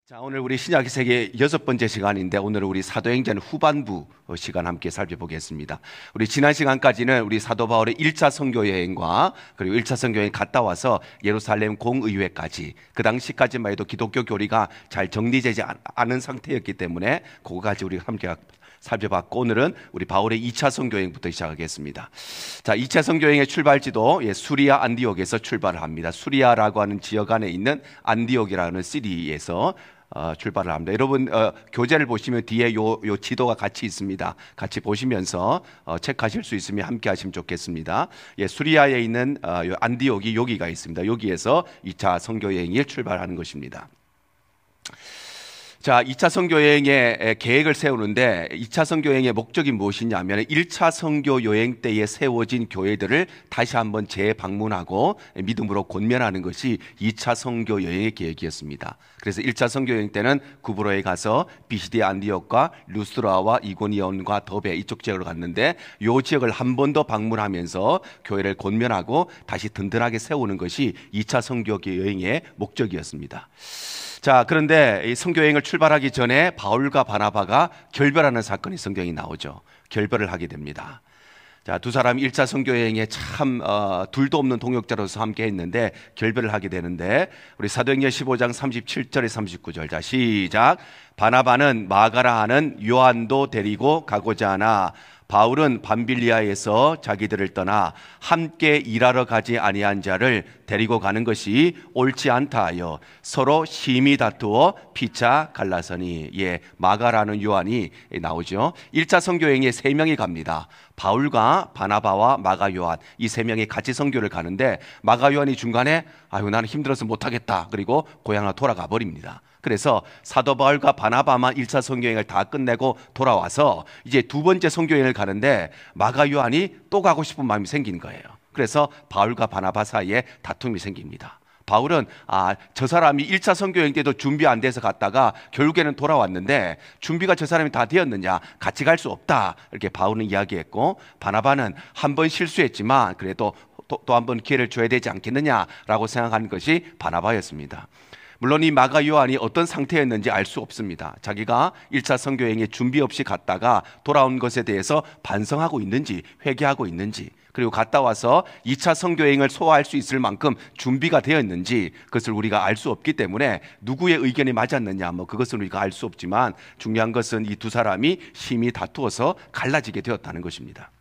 자, 오늘 우리 신약 세계 6번째 시간인데 오늘 우리 사도행전 후반부 시간 함께 살펴보겠습니다. 우리 지난 시간까지는 우리 사도 바울의 1차 선교 여행과 그리고 1차 선교 여행 갔다 와서 예루살렘 공의회까지 그 당시까지만 해도 기독교 교리가 잘 정리되지 않은 상태였기 때문에 그거까지 우리가 함께 살펴봤고, 오늘은 우리 바울의 2차 선교 여행부터 시작하겠습니다. 자, 2차 선교 여행의 출발지도 수리아 안디옥에서 출발을 합니다. 수리아라고 하는 지역 안에 있는 안디옥이라는 시리에서 출발을 합니다. 여러분 교재를 보시면 뒤에 요 지도가 같이 있습니다. 같이 보시면서 체크하실 수 있으면 함께 하시면 좋겠습니다. 수리아에 있는 요 안디옥이 여기가 있습니다. 여기에서 2차 선교 여행이 출발하는 것입니다. 자, 2차 선교 여행의 계획을 세우는데 2차 선교 여행의 목적이 무엇이냐면 1차 선교 여행 때에 세워진 교회들을 다시 한번 재방문하고 믿음으로 권면하는 것이 2차 선교 여행의 계획이었습니다. 그래서 1차 선교 여행 때는 구브로에 가서 비시디아 안디옥과 루스드라와 이고니온과 더베 이쪽 지역으로 갔는데 이 지역을 한 번 더 방문하면서 교회를 권면하고 다시 든든하게 세우는 것이 2차 선교 여행의 목적이었습니다. 자, 그런데 이 선교 여행을 출발하기 전에 바울과 바나바가 결별하는 사건이 성경에 나오죠. 결별을 하게 됩니다. 자, 두 사람이 1차 선교 여행에 참 둘도 없는 동역자로서 함께 했는데 결별을 하게 되는데 우리 사도행전 15장 37절에 39절. 자, 시작. 바나바는 마가라 하는 요한도 데리고 가고자 하나 바울은 밤빌리아에서 자기들을 떠나 함께 일하러 가지 아니한 자를 데리고 가는 것이 옳지 않다 하여 서로 심히 다투어 피차 갈라서니. 마가라는 요한이 나오죠. 1차 선교 여행에 3명이 갑니다. 바울과 바나바와 마가 요한, 이 3명이 같이 선교를 가는데 마가 요한이 중간에 나는 힘들어서 못하겠다 그리고 고향으로 돌아가 버립니다. 그래서 사도 바울과 바나바만 1차 선교 여행을 다 끝내고 돌아와서 이제 두 번째 선교 여행을 가는데 마가 요한이 또 가고 싶은 마음이 생긴 거예요. 그래서 바울과 바나바 사이에 다툼이 생깁니다. 바울은 저 사람이 1차 선교 여행 때도 준비 안 돼서 갔다가 결국에는 돌아왔는데 준비가 저 사람이 다 되었느냐, 같이 갈 수 없다 이렇게 바울은 이야기했고, 바나바는 한 번 실수했지만 그래도 또 한 번 기회를 줘야 되지 않겠느냐라고 생각하는 것이 바나바였습니다. 물론 이 마가 요한이 어떤 상태였는지 알 수 없습니다. 자기가 1차 선교 여행에 준비 없이 갔다가 돌아온 것에 대해서 반성하고 있는지 회개하고 있는지, 그리고 갔다 와서 2차 선교 여행을 소화할 수 있을 만큼 준비가 되어 있는지 그것을 우리가 알 수 없기 때문에 누구의 의견이 맞았느냐 그것은 우리가 알 수 없지만 중요한 것은 이 두 사람이 심히 다투어서 갈라지게 되었다는 것입니다.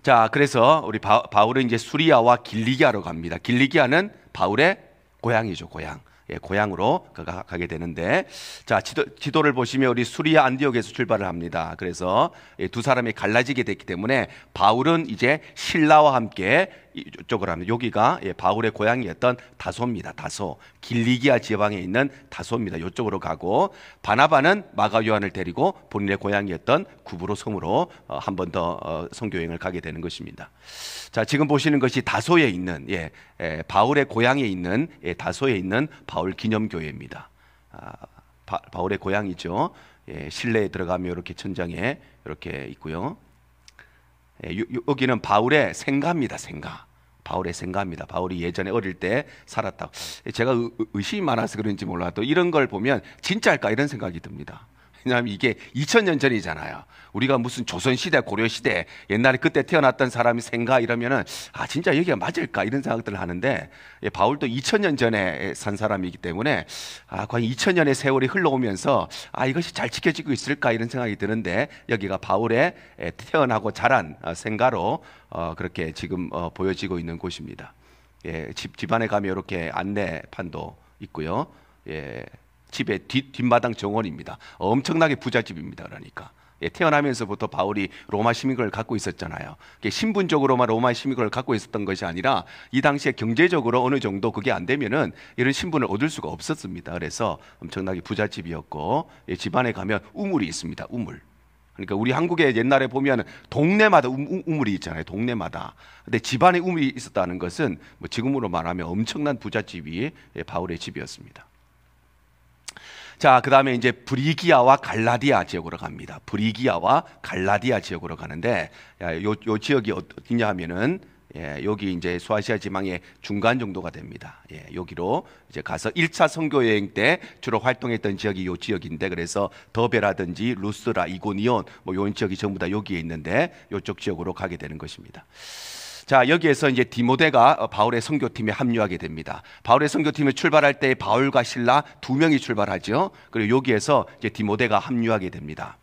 자, 그래서 우리 바울은 이제 수리아와 길리기아로 갑니다. 길리기아는 바울의 고향이죠, 고향. 고향으로 가게 되는데, 자, 지도를 보시면 우리 수리아 안디옥에서 출발을 합니다. 그래서 두 사람이 갈라지게 됐기 때문에 바울은 이제 신라와 함께 이쪽으로 합니다. 여기가 바울의 고향이었던 다소입니다. 다소, 길리기아 지방에 있는 다소입니다. 이쪽으로 가고, 바나바는 마가 요한을 데리고 본인의 고향이었던 구브로 성으로 한 번 더 선교 여행을 가게 되는 것입니다. 자, 지금 보시는 것이 다소에 있는 바울의 고향에 있는 다소에 있는 바울 기념교회입니다. 바울의 고향이죠. 실내에 들어가면 이렇게 천장에 이렇게 있고요. 여기는 바울의 생가입니다. 생가. 바울의 생가입니다. 바울이 예전에 어릴 때 살았다. 제가 의심이 많아서 그런지 몰라도 이런 걸 보면 진짜일까 이런 생각이 듭니다. 왜냐하면 이게 2000년 전이잖아요. 우리가 무슨 조선시대, 고려시대 옛날에 그때 태어났던 사람이 생가 이러면은 진짜 여기가 맞을까 이런 생각들을 하는데, 바울도 2000년 전에 산 사람이기 때문에 과연 2000년의 세월이 흘러오면서 이것이 잘 지켜지고 있을까 이런 생각이 드는데, 여기가 바울의 태어나고 자란 생가로 그렇게 지금 보여지고 있는 곳입니다. 집안에 가면 이렇게 안내판도 있고요. 집의 뒷마당 정원입니다. 엄청나게 부잣집입니다. 그러니까 태어나면서부터 바울이 로마 시민권을 갖고 있었잖아요. 신분적으로만 로마 시민권을 갖고 있었던 것이 아니라 이 당시에 경제적으로 어느 정도 그게 안 되면은 이런 신분을 얻을 수가 없었습니다. 그래서 엄청나게 부잣집이었고, 집안에 가면 우물이 있습니다. 우물. 그러니까 우리 한국에 옛날에 보면 동네마다 우물이 있잖아요. 동네마다. 근데 집안에 우물이 있었다는 것은 지금으로 말하면 엄청난 부잣집이 바울의 집이었습니다. 자, 그 다음에 이제 브리기아와 갈라디아 지역으로 갑니다. 브리기아와 갈라디아 지역으로 가는데, 요 지역이 어디냐 하면은 예, 여기 이제 소아시아 지방의 중간 정도가 됩니다. 예, 여기로 이제 가서 1차 선교 여행 때 주로 활동했던 지역이 요 지역인데, 그래서 더베라든지 루스라, 이고니온 뭐 이런 지역이 전부 다 여기에 있는데 이쪽 지역으로 가게 되는 것입니다. 자, 여기에서 이제 디모데가 바울의 선교팀에 합류하게 됩니다. 바울의 선교팀에 출발할 때 바울과 실라 두 명이 출발하죠. 그리고 여기에서 이제 디모데가 합류하게 됩니다.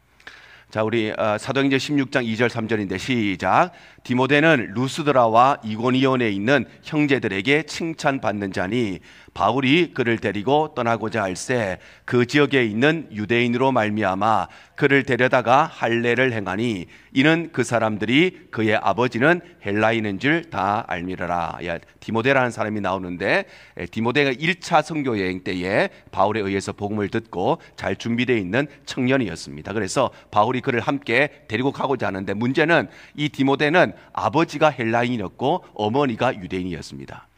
자, 우리 사도행전 16장 2절 3절인데 시작. 디모데는 루스드라와 이고니온에 있는 형제들에게 칭찬받는 자니 바울이 그를 데리고 떠나고자 할새 그 지역에 있는 유대인으로 말미암아 그를 데려다가 할례를 행하니 이는 그 사람들이 그의 아버지는 헬라인인 줄 다 알미러라. 야, 디모데라는 사람이 나오는데 디모데가 1차 선교 여행 때에 바울에 의해서 복음을 듣고 잘 준비되어 있는 청년이었습니다. 그래서 바울이 그를 함께 데리고 가고자 하는데, 문제는 이 디모데는 아버지가 헬라인이었고 어머니가 유대인이었습니다.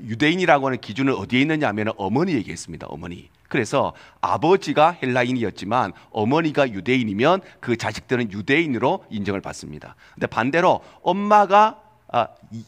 유대인이라고 하는 기준은 어디에 있느냐 하면 어머니에게 있습니다. 어머니. 그래서 아버지가 헬라인이었지만 어머니가 유대인이면 그 자식들은 유대인으로 인정을 받습니다. 근데 반대로 엄마가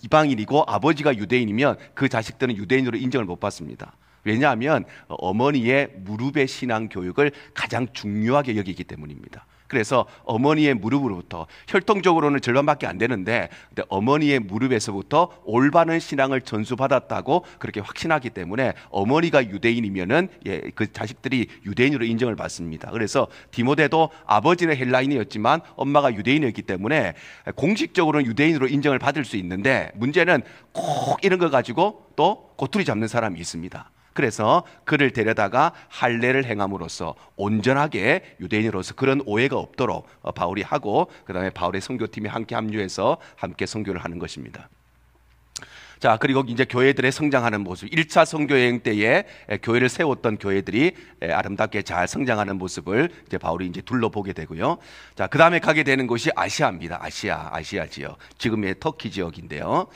이방인이고 아버지가 유대인이면 그 자식들은 유대인으로 인정을 못 받습니다. 왜냐하면 어머니의 무릎의 신앙 교육을 가장 중요하게 여기기 때문입니다. 그래서 어머니의 무릎으로부터, 혈통적으로는 절반밖에 안 되는데 근데 어머니의 무릎에서부터 올바른 신앙을 전수받았다고 그렇게 확신하기 때문에 어머니가 유대인이면은 그 자식들이 유대인으로 인정을 받습니다. 그래서 디모데도 아버지는 헬라인이었지만 엄마가 유대인이었기 때문에 공식적으로는 유대인으로 인정을 받을 수 있는데, 문제는 꼭 이런 걸 가지고 또 꼬투리 잡는 사람이 있습니다. 그래서 그를 데려다가 할례를 행함으로써 온전하게 유대인으로서 그런 오해가 없도록 바울이 하고, 그 다음에 바울의 선교팀이 함께 합류해서 함께 선교를 하는 것입니다. 자, 그리고 이제 교회들의 성장하는 모습, 1차 선교 여행 때에 교회를 세웠던 교회들이 아름답게 잘 성장하는 모습을 이제 바울이 이제 둘러보게 되고요. 자, 그 다음에 가게 되는 곳이 아시아입니다. 아시아 지역, 지금의 터키 지역인데요.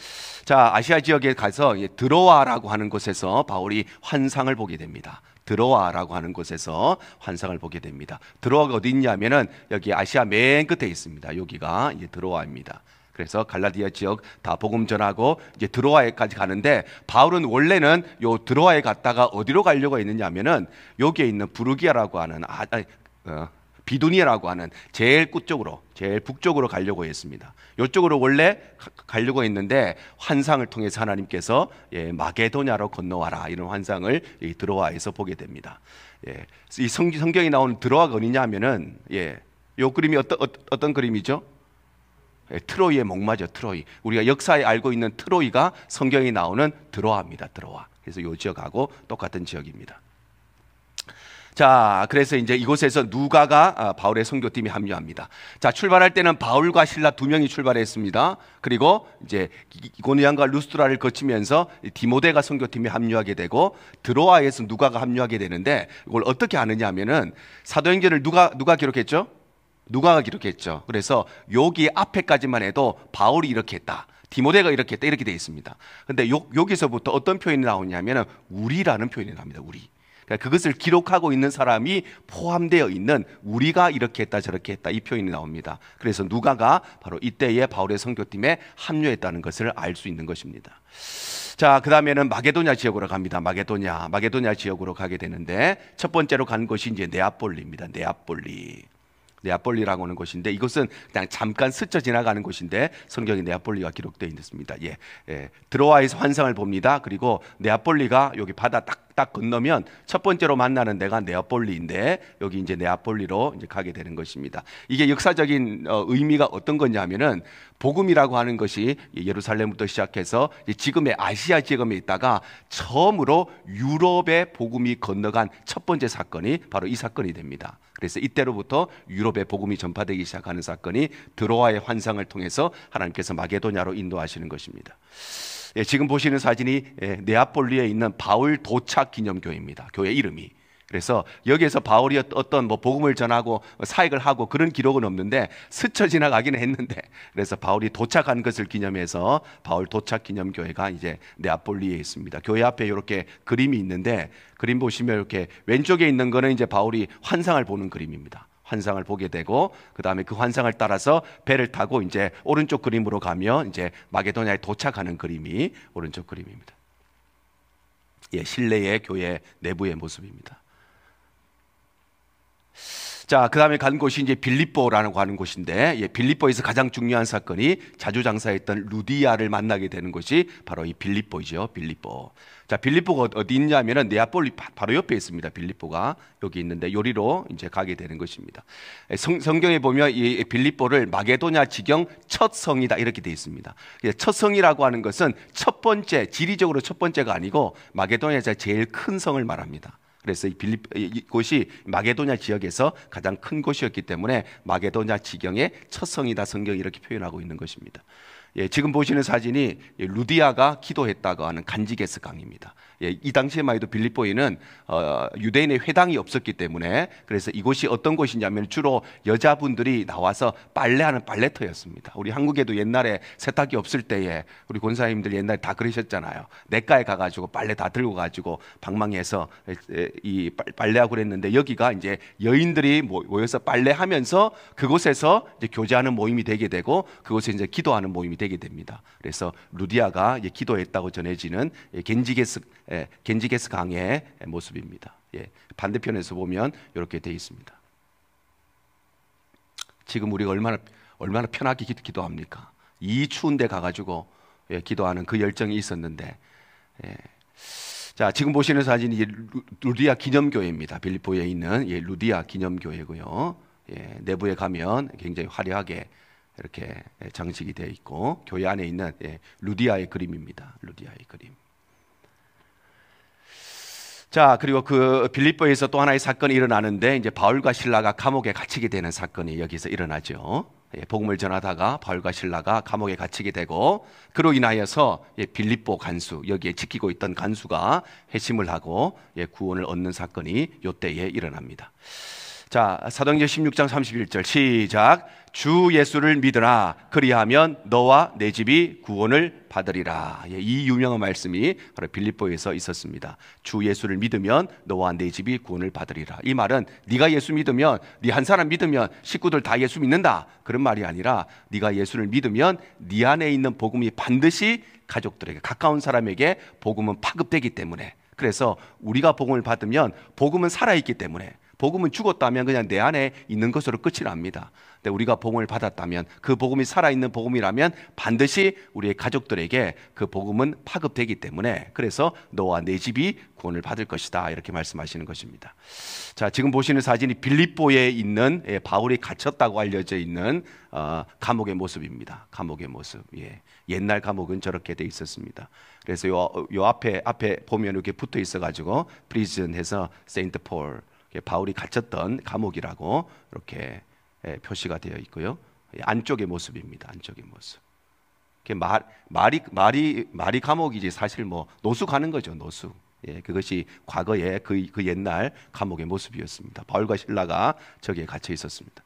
자, 아시아 지역에 가서 드로아라고 하는 곳에서 바울이 환상을 보게 됩니다. 드로아라고 하는 곳에서 환상을 보게 됩니다. 드로아가 어디 있냐면은 여기 아시아 맨 끝에 있습니다. 여기가 이제 드로아입니다. 그래서 갈라디아 지역 다 복음 전하고 이제 드로아에까지 가는데, 바울은 원래는 요 드로아에 갔다가 어디로 가려고 했느냐면은 여기에 있는 부르기아라고 하는 비두니아라고 하는 제일 끝쪽으로, 제일 북쪽으로 가려고 했습니다. 이쪽으로 원래 가려고 했는데 환상을 통해서 하나님께서 마게도냐로 건너와라, 이런 환상을 이 드로아에서 보게 됩니다. 이 성경에 나오는 드로아가 어디냐 하면은 요 그림이 어떤 그림이죠? 트로이의 목마죠. 트로이. 우리가 역사에 알고 있는 트로이가 성경에 나오는 드로아입니다. 드로아. 그래서 이 지역하고 똑같은 지역입니다. 자, 그래서 이제 이곳에서 누가가 바울의 선교팀에 합류합니다. 자, 출발할 때는 바울과 실라 두 명이 출발했습니다. 그리고 이제 이고니온과 루스드라를 거치면서 디모데가 선교팀에 합류하게 되고, 드로아에서 누가가 합류하게 되는데, 이걸 어떻게 아느냐 하면은 사도행전을 누가 기록했죠? 누가가 기록했죠. 그래서 여기 앞에까지만 해도 바울이 이렇게 했다, 디모데가 이렇게 했다, 이렇게 되어 있습니다. 근데 여기서부터 어떤 표현이 나오냐면 우리라는 표현이 나옵니다. 우리. 그러니까 그것을 기록하고 있는 사람이 포함되어 있는 우리가 이렇게 했다 저렇게 했다, 이 표현이 나옵니다. 그래서 누가가 바로 이때의 바울의 선교팀에 합류했다는 것을 알 수 있는 것입니다. 자, 그 다음에는 마게도냐 지역으로 갑니다. 마게도냐 지역으로 가게 되는데, 첫 번째로 간 곳이 이제 네아폴리입니다. 네아폴리라고 하는 곳인데, 이것은 그냥 잠깐 스쳐 지나가는 곳인데 성경에 네아폴리가 기록되어 있습니다. 드로아에서 환상을 봅니다. 그리고 네아폴리가 여기 바다 딱 건너면 첫 번째로 만나는 데가 네아폴리인데, 여기 이제 네아폴리로 이제 가게 되는 것입니다. 이게 역사적인 의미가 어떤 거냐면은, 복음이라고 하는 것이 예루살렘부터 시작해서 지금의 아시아 지역에 있다가 처음으로 유럽의 복음이 건너간 첫 번째 사건이 바로 이 사건이 됩니다. 그래서 이때로부터 유럽의 복음이 전파되기 시작하는 사건이 드로아의 환상을 통해서 하나님께서 마게도냐로 인도하시는 것입니다. 지금 보시는 사진이 네아폴리에 있는 바울 도착 기념교회입니다. 교회 이름이. 그래서 여기에서 바울이 어떤 복음을 전하고 사역을 하고 그런 기록은 없는데 스쳐 지나가기는 했는데, 그래서 바울이 도착한 것을 기념해서 바울 도착 기념교회가 이제 네아폴리에 있습니다. 교회 앞에 이렇게 그림이 있는데, 그림 보시면 이렇게 왼쪽에 있는 거는 이제 바울이 환상을 보는 그림입니다. 환상을 보게 되고 그 다음에 그 환상을 따라서 배를 타고 이제 오른쪽 그림으로 가면 이제 마게도냐에 도착하는 그림이 오른쪽 그림입니다. 예, 실내의 교회 내부의 모습입니다. 자, 그 다음에 간 곳이 이제 빌립보라고 하는 곳인데, 예, 빌립보에서 가장 중요한 사건이 자주장사했던 루디아를 만나게 되는 곳이 바로 이 빌립보이죠. 빌립보. 자, 빌립보가 어디 있냐면은 네아폴리 바로 옆에 있습니다. 빌립보가 여기 있는데 요리로 이제 가게 되는 것입니다. 성경에 보면 이 빌립보를 마게도냐 지경 첫 성이다 이렇게 되어 있습니다. 첫 성이라고 하는 것은 첫 번째, 지리적으로 첫 번째가 아니고 마게도냐에서 제일 큰 성을 말합니다. 그래서 이곳이 마게도냐 지역에서 가장 큰 곳이었기 때문에 마게도냐 지경의 첫 성이다 성경이 이렇게 표현하고 있는 것입니다. 예, 지금 보시는 사진이 루디아가 기도했다고 하는 간지게스 강입니다. 예, 이 당시에만 해도 빌립보에는 유대인의 회당이 없었기 때문에 그래서 이곳이 어떤 곳이냐면 주로 여자분들이 나와서 빨래하는 빨래터였습니다. 우리 한국에도 옛날에 세탁기 없을 때에 우리 권사님들 옛날에 다 그러셨잖아요. 냇가에 가가지고 빨래 다 들고 가지고 방망이에서 이 빨래하고 그랬는데 여기가 이제 여인들이 모여서 빨래하면서 그곳에서 이제 교제하는 모임이 되게 되고 그곳에 이제 기도하는 모임이 되게 됩니다. 그래서 루디아가 기도했다고 전해지는 겐지게스 강의 모습입니다. 예, 반대편에서 보면 이렇게 되어 있습니다. 지금 우리가 얼마나 편하게 기도합니까? 이 추운데 가가지고 기도하는 그 열정이 있었는데, 예. 자, 지금 보시는 사진이 루디아 기념교회입니다. 빌립보에 있는 루디아 기념교회고요. 예, 내부에 가면 굉장히 화려하게 이렇게 장식이 되어 있고 교회 안에 있는 루디아의 그림입니다. 루디아의 그림. 자, 그리고 그 빌립보에서 또 하나의 사건이 일어나는데 이제 바울과 실라가 감옥에 갇히게 되는 사건이 여기서 일어나죠. 복음을 전하다가 바울과 실라가 감옥에 갇히게 되고 그로 인하여서 빌립보 간수 여기에 지키고 있던 간수가 회심을 하고 구원을 얻는 사건이 이때에 일어납니다. 자, 사도행전 16장 31절 시작. 주 예수를 믿으라. 그리하면 너와 내 집이 구원을 받으리라. 이 유명한 말씀이 바로 빌립보에서 있었습니다. 주 예수를 믿으면 너와 내 집이 구원을 받으리라. 이 말은 네가 예수 믿으면 네 한 사람 믿으면 식구들 다 예수 믿는다 그런 말이 아니라 네가 예수를 믿으면 네 안에 있는 복음이 반드시 가족들에게 가까운 사람에게 복음은 파급되기 때문에 그래서 우리가 복음을 받으면 복음은 살아있기 때문에 복음은 죽었다면 그냥 내 안에 있는 것으로 끝이 납니다. 근데 우리가 복음을 받았다면 그 복음이 살아있는 복음이라면 반드시 우리의 가족들에게 그 복음은 파급되기 때문에 그래서 너와 내 집이 구원을 받을 것이다 이렇게 말씀하시는 것입니다. 자, 지금 보시는 사진이 빌립보에 있는 바울이 갇혔다고 알려져 있는 감옥의 모습입니다. 감옥의 모습. 예. 옛날 감옥은 저렇게 돼 있었습니다. 그래서 요 앞에 보면 이렇게 붙어 있어가지고 프리즌해서 세인트 폴 바울이 갇혔던 감옥이라고 이렇게 표시가 되어 있고요. 안쪽의 모습입니다. 안쪽의 모습. 말이 감옥이지 사실 뭐 노수 가는 거죠. 노수. 예, 그것이 과거의 그 옛날 감옥의 모습이었습니다. 바울과 실라가 저기에 갇혀 있었습니다.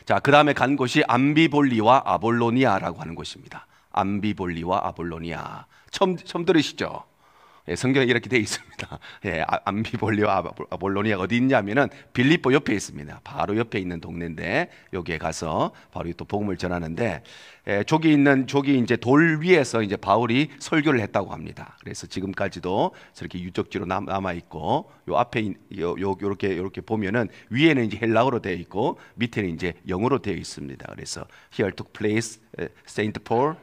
자, 그 다음에 간 곳이 암비볼리와 아볼로니아라고 하는 곳입니다. 암비볼리와 아볼로니아. 처음 들으시죠? 예, 성경에 이렇게 되어 있습니다. 예, 암비볼리와 아볼로니아가 어디 있냐면은 빌립보 옆에 있습니다. 바로 옆에 있는 동네인데 여기에 가서 바로 또 복음을 전하는데 저기 이제 돌 위에서 이제 바울이 설교를 했다고 합니다. 그래서 지금까지도 저렇게 유적지로 남아 있고 요 앞에 요렇게 보면은 위에는 이제 헬라어로 되어 있고 밑에는 이제 영어로 되어 있습니다. 그래서 here took place Saint Paul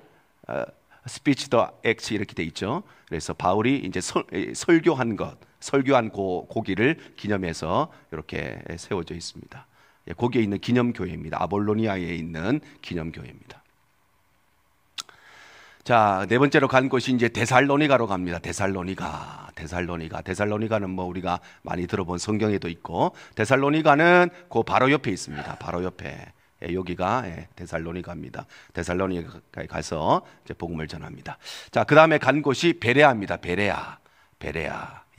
스피치 더 액츠 이렇게 돼 있죠. 그래서 바울이 이제 설교한 고기를 기념해서 이렇게 세워져 있습니다. 거기에 있는 기념교회입니다. 아볼로니아에 있는 기념교회입니다. 자, 네 번째로 간 곳이 이제 데살로니가로 갑니다. 데살로니가는 뭐 우리가 많이 들어본 성경에도 있고 데살로니가는 그 바로 옆에 있습니다. 바로 옆에. 여기가 데살로니가입니다. 데살로니가에 가서 이제 복음을 전합니다. 자, 그 다음에 간 곳이 베레아입니다. 베레아.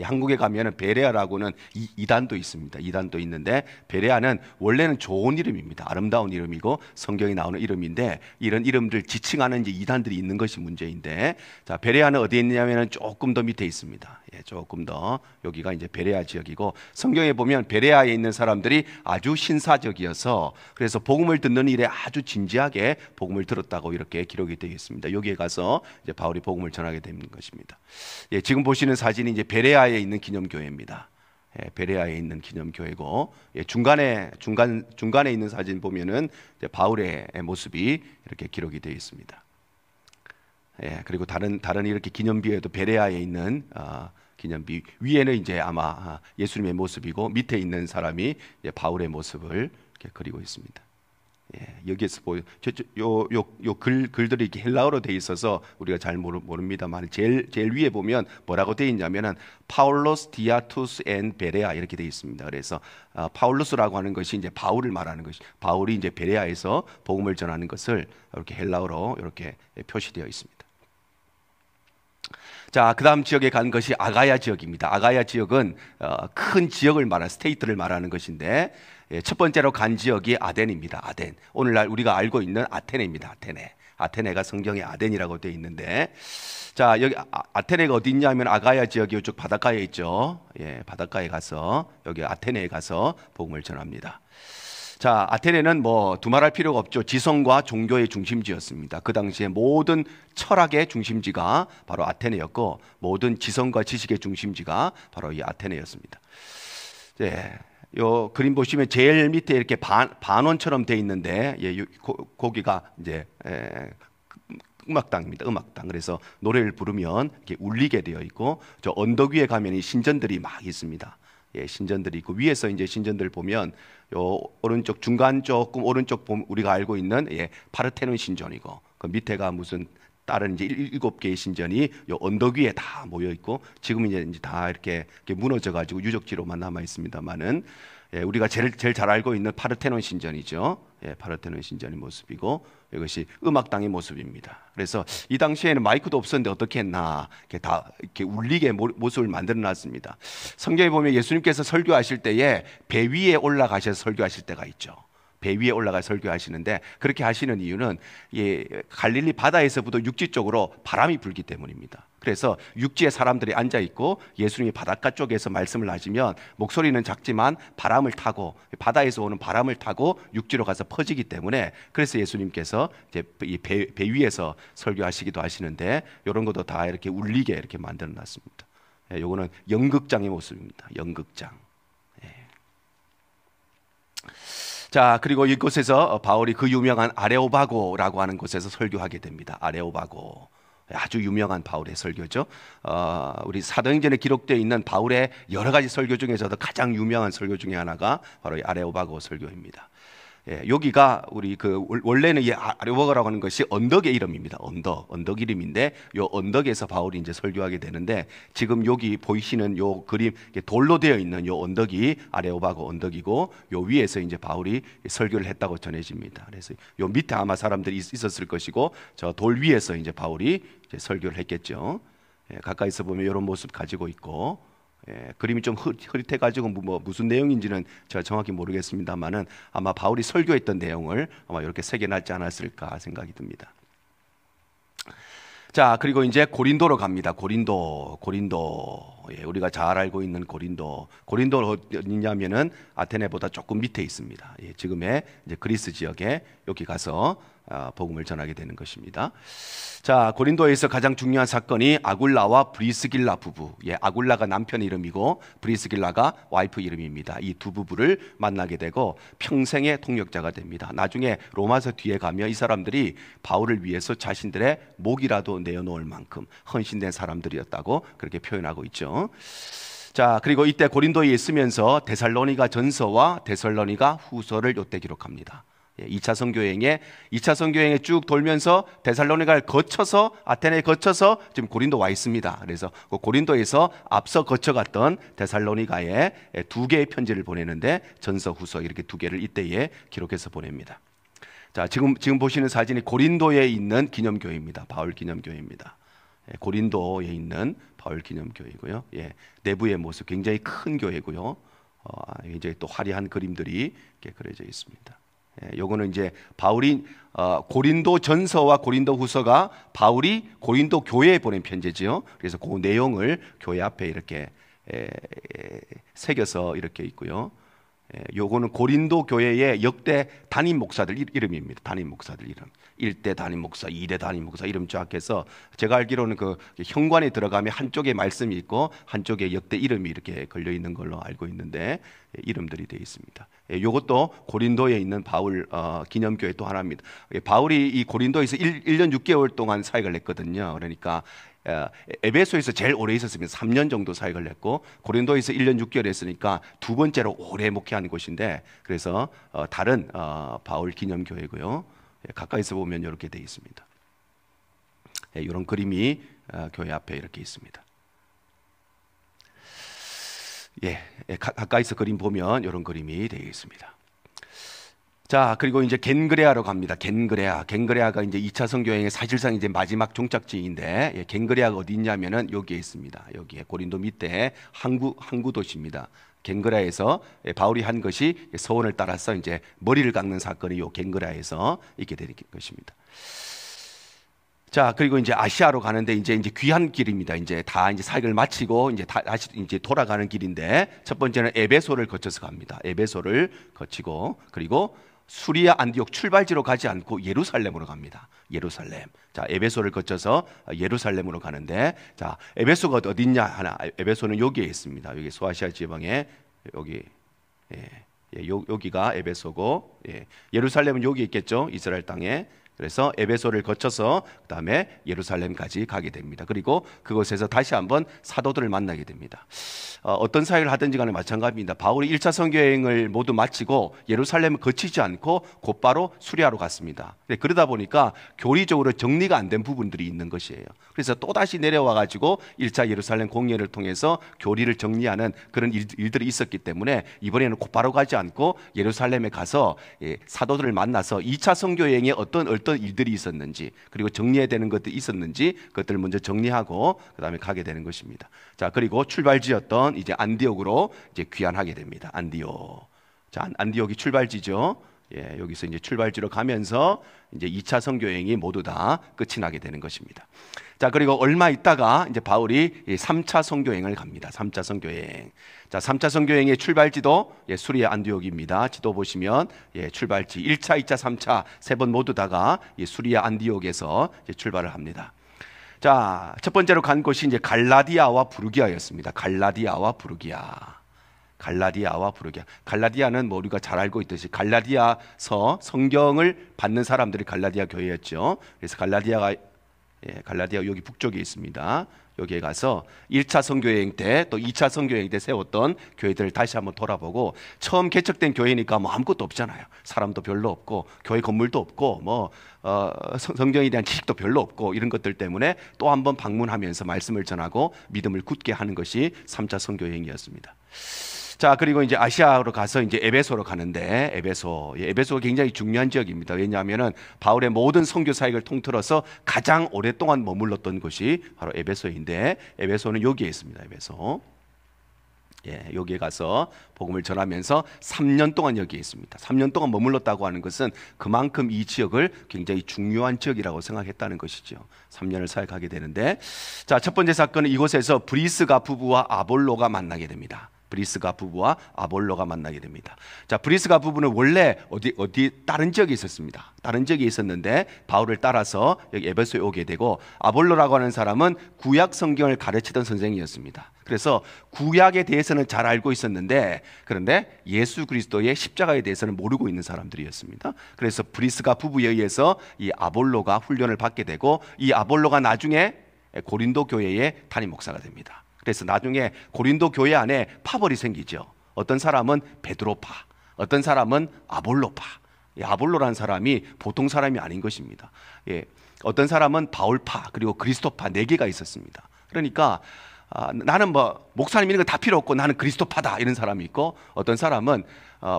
한국에 가면은 베레아라고는 이단도 있습니다. 이단도 있는데 베레아는 원래는 좋은 이름입니다. 아름다운 이름이고 성경에 나오는 이름인데 이런 이름들 지칭하는 이제 이단들이 있는 것이 문제인데 자, 베레아는 어디에 있냐면은 조금 더 밑에 있습니다. 예, 조금 더 여기가 이제 베레아 지역이고 성경에 보면 베레아에 있는 사람들이 아주 신사적이어서 그래서 복음을 듣는 일에 아주 진지하게 복음을 들었다고 이렇게 기록이 되어 있습니다. 여기에 가서 이제 바울이 복음을 전하게 되는 것입니다. 예, 지금 보시는 사진이 이제 베레아에 있는 기념교회입니다. 예, 베레아에 있는 기념교회고 예, 중간에 있는 사진 보면은 이제 바울의 모습이 이렇게 기록이 되어 있습니다. 예, 그리고 다른 이렇게 기념비에도 베레아에 있는 기념비 위에는 이제 아마 예수님의 모습이고 밑에 있는 사람이 이제 바울의 모습을 이렇게 그리고 있습니다. 예, 여기에서 보여 요 글들이 이렇게 헬라어로 돼 있어서 우리가 잘 모릅니다만 제일 위에 보면 뭐라고 돼 있냐면은 파울로스 디아투스 앤 베레아 이렇게 돼 있습니다. 그래서 파울로스라고 하는 것이 이제 바울을 말하는 것이 바울이 이제 베레아에서 복음을 전하는 것을 이렇게 헬라어로 이렇게 표시되어 있습니다. 자, 그 다음 지역에 간 것이 아가야 지역입니다. 아가야 지역은 큰 지역을 말하는 스테이트를 말하는 것인데 첫 번째로 간 지역이 아덴입니다. 아덴. 오늘날 우리가 알고 있는 아테네입니다. 아테네. 아테네가 성경에 아덴이라고 되어 있는데 자, 여기 아테네가 어디 있냐면 아가야 지역이 이쪽 바닷가에 있죠. 예, 바닷가에 가서 여기 아테네에 가서 복음을 전합니다. 자, 아테네는 뭐 두말할 필요가 없죠. 지성과 종교의 중심지였습니다. 그 당시에 모든 철학의 중심지가 바로 아테네였고 모든 지성과 지식의 중심지가 바로 이 아테네였습니다. 네, 요 그림 보시면 제일 밑에 이렇게 반원처럼 돼 있는데 예, 거기가 이제 음악당입니다. 음악당. 그래서 노래를 부르면 이렇게 울리게 되어 있고 저 언덕 위에 가면 이 신전들이 막 있습니다. 예, 신전들이 있고 위에서 이제 신전들 보면 요 오른쪽 중간 조금 오른쪽 보면 우리가 알고 있는 예, 파르테논 신전이고 그 밑에가 무슨 다른 이제 7개의 신전이 요 언덕 위에 다 모여 있고 지금 이제 다 이렇게 무너져 가지고 유적지로만 남아 있습니다만은 예, 우리가 제일 잘 알고 있는 파르테논 신전이죠. 예, 파르테논 신전의 모습이고 이것이 음악당의 모습입니다. 그래서 이 당시에는 마이크도 없었는데 어떻게 했나 이렇게 울리게 모습을 만들어 놨습니다. 성경에 보면 예수님께서 설교하실 때에 배 위에 올라가셔서 설교하실 때가 있죠. 배 위에 올라가 설교하시는데 그렇게 하시는 이유는 예, 갈릴리 바다에서부터 육지 쪽으로 바람이 불기 때문입니다. 그래서 육지에 사람들이 앉아 있고 예수님이 바닷가 쪽에서 말씀을 하시면 목소리는 작지만 바람을 타고 바다에서 오는 바람을 타고 육지로 가서 퍼지기 때문에 그래서 예수님께서 이제 배 위에서 설교하시기도 하시는데 이런 것도 다 이렇게 울리게 이렇게 만들어 놨습니다. 예, 요거는 연극장의 모습입니다. 연극장. 자, 그리고 이곳에서 바울이 그 유명한 아레오바고라고 하는 곳에서 설교하게 됩니다. 아레오바고. 아주 유명한 바울의 설교죠. 우리 사도행전에 기록되어 있는 바울의 여러 가지 설교 중에서도 가장 유명한 설교 중에 하나가 바로 이 아레오바고 설교입니다. 예, 여기가 우리 원래는 이 아레오바고라고 하는 것이 언덕의 이름입니다. 언덕 이름인데 요 언덕에서 바울이 이제 설교하게 되는데 지금 여기 보이시는 요 그림 돌로 되어 있는 요 언덕이 아레오바고 언덕이고 요 위에서 이제 바울이 설교를 했다고 전해집니다. 그래서 요 밑에 아마 사람들이 있었을 것이고 저 돌 위에서 이제 바울이 이제 설교를 했겠죠. 예, 가까이서 보면 이런 모습 가지고 있고. 예, 그림이 좀 흐릿해가지고 무슨 내용인지는 제가 정확히 모르겠습니다만은 아마 바울이 설교했던 내용을 아마 이렇게 새겨놨지 않았을까 생각이 듭니다. 자, 그리고 이제 고린도로 갑니다. 고린도. 예, 우리가 잘 알고 있는 고린도 어디냐면은 아테네보다 조금 밑에 있습니다. 예, 지금의 이제 그리스 지역에 여기 가서 복음을 전하게 되는 것입니다. 자, 고린도에서 가장 중요한 사건이 아굴라와 브리스길라 부부. 예, 아굴라가 남편 이름이고 브리스길라가 와이프 이름입니다. 이 두 부부를 만나게 되고 평생의 통역자가 됩니다. 나중에 로마서 뒤에 가면 이 사람들이 바울을 위해서 자신들의 목이라도 내어놓을 만큼 헌신된 사람들이었다고 그렇게 표현하고 있죠. 자, 그리고 이때 고린도에 있으면서 데살로니가 전서와 데살로니가 후서를 이때 기록합니다. 2차 선교행에 쭉 돌면서 데살로니가를 거쳐서 아테네에 거쳐서 지금 고린도 와 있습니다. 그래서 그 고린도에서 앞서 거쳐갔던 데살로니가에 2개의 편지를 보내는데 전서 후서 이렇게 2개를 이때에 기록해서 보냅니다. 자, 지금 보시는 사진이 고린도에 있는 기념교회입니다. 바울 기념교회입니다. 고린도에 있는 바울 기념교회고요. 예, 내부의 모습 굉장히 큰 교회고요. 굉장히 또 화려한 그림들이 이렇게 그려져 있습니다. 요거는 이제 바울이 고린도 전서와 고린도 후서가 바울이 고린도 교회에 보낸 편지지요. 그래서 그 내용을 교회 앞에 이렇게 새겨서 이렇게 있고요. 요거는 고린도 교회의 역대 담임 목사들 이름입니다. 담임 목사들 이름. 1대 담임 목사, 2대 담임 목사 이름 쫙 해서 제가 알기로는 그 현관에 들어가면 한쪽에 말씀이 있고 한쪽에 역대 이름이 이렇게 걸려 있는 걸로 알고 있는데 이름들이 되어 있습니다. 요것도 고린도에 있는 바울 기념교회 또 하나입니다. 바울이 이 고린도에서 1년 6개월 동안 사역을 했거든요. 그러니까 에베소에서 제일 오래 있었습니다. 3년 정도 사역을 했고 고린도에서 1년 6개월 했으니까 두 번째로 오래 목회한 곳인데 그래서 다른 바울 기념교회고요. 가까이서 보면 이렇게 되어 있습니다. 이런 그림이 교회 앞에 이렇게 있습니다. 가까이서 그림 보면 이런 그림이 되어 있습니다. 자, 그리고 이제 겐그레아로 갑니다. 겐그레아가 이제 2차 선교행의 사실상 이제 마지막 종착지인데, 겐그레아가 어디 있냐면은 여기에 있습니다. 여기에 고린도 밑에 항구 도시입니다. 겐그레아에서 바울이 한 것이 서원을 따라서 이제 머리를 깎는 사건이 요 겐그레아에서 있게 되는 것입니다. 자, 그리고 이제 아시아로 가는데 이제 귀한 길입니다. 이제 사역을 마치고 다시 돌아가는 길인데 첫 번째는 에베소를 거쳐서 갑니다. 에베소를 거치고 그리고 수리아 안디옥 출발지로 가지 않고 예루살렘으로 갑니다. 예루살렘. 자, 에베소를 거쳐서 예루살렘으로 가는데 자, 에베소가 어디 있냐 하나. 에베소는 여기에 있습니다. 여기 소아시아 지방에 여기 여기가 에베소고 예루살렘은 여기 있겠죠. 이스라엘 땅에. 그래서 에베소를 거쳐서 그다음에 예루살렘까지 가게 됩니다. 그리고 그곳에서 다시 한번 사도들을 만나게 됩니다. 어떤 사역을 하든지 간에 마찬가지입니다. 바울이 1차 선교여행을 모두 마치고 예루살렘을 거치지 않고 곧바로 수리아로 갔습니다. 그러다 보니까 교리적으로 정리가 안 된 부분들이 있는 것이에요. 그래서 또다시 내려와 가지고 1차 예루살렘 공예를 통해서 교리를 정리하는 그런 일들이 있었기 때문에 이번에는 곧바로 가지 않고 예루살렘에 가서 사도들을 만나서 2차 선교여행에 어떤 일들이 있었는지 그리고 정리해야 되는 것들이 있었는지 그것들을 먼저 정리하고 그 다음에 가게 되는 것입니다. 자, 그리고 출발지였던 이제 안디옥으로 이제 귀환하게 됩니다. 안디옥. 자, 안디옥이 출발지죠. 여기서 이제 출발지로 가면서 이제 2차 선교여행이 모두 다 끝이 나게 되는 것입니다. 자, 그리고 얼마 있다가 이제 바울이 3차 선교여행을 갑니다. 3차 선교여행. 자, 3차 선교여행의 출발지도 수리아 안디옥입니다. 지도 보시면 출발지 1차, 2차, 3차 세 번 모두 다가 수리아 안디옥에서 출발을 합니다. 자, 첫 번째로 간 곳이 이제 갈라디아와 부르기아였습니다. 갈라디아와 부르기아. 갈라디아는 뭐 우리가 잘 알고 있듯이 갈라디아서 성경을 받는 사람들이 갈라디아 교회였죠. 그래서 갈라디아 여기 북쪽에 있습니다. 여기에 가서 1차 선교여행 때 또 2차 선교여행 때 세웠던 교회들을 다시 한번 돌아보고 처음 개척된 교회니까 뭐 아무것도 없잖아요. 사람도 별로 없고 교회 건물도 없고 뭐 성경에 대한 지식도 별로 없고 이런 것들 때문에 또 한번 방문하면서 말씀을 전하고 믿음을 굳게 하는 것이 3차 선교여행이었습니다. 자, 그리고 이제 아시아로 가서 이제 에베소로 가는데 에베소가 굉장히 중요한 지역입니다. 왜냐하면은 바울의 모든 선교 사역을 통틀어서 가장 오랫동안 머물렀던 곳이 바로 에베소인데 에베소는 여기에 있습니다. 에베소. 여기에 가서 복음을 전하면서 3년 동안 여기에 있습니다. 3년 동안 머물렀다고 하는 것은 그만큼 이 지역을 굉장히 중요한 지역이라고 생각했다는 것이죠. 3년을 사역하게 되는데 자, 첫 번째 사건은 이곳에서 브리스가 부부와 아볼로가 만나게 됩니다. 브리스가 부부와 아볼로가 만나게 됩니다. 자, 브리스가 부부는 원래 어디 다른 지역에 있었습니다. 다른 지역에 있었는데 바울을 따라서 여기 에베소에 오게 되고 아볼로라고 하는 사람은 구약 성경을 가르치던 선생이었습니다. 그래서 구약에 대해서는 잘 알고 있었는데 그런데 예수 그리스도의 십자가에 대해서는 모르고 있는 사람들이었습니다. 그래서 브리스가 부부에 의해서 이 아볼로가 훈련을 받게 되고 이 아볼로가 나중에 고린도 교회의 담임 목사가 됩니다. 그래서 나중에 고린도 교회 안에 파벌이 생기죠. 어떤 사람은 베드로파, 어떤 사람은 아볼로파. 아볼로라는 사람이 보통 사람이 아닌 것입니다. 어떤 사람은 바울파 그리고 그리스도파 4개가 있었습니다. 그러니까 나는 뭐 목사님 이런 거 다 필요 없고 나는 그리스도파다 이런 사람이 있고 어떤 사람은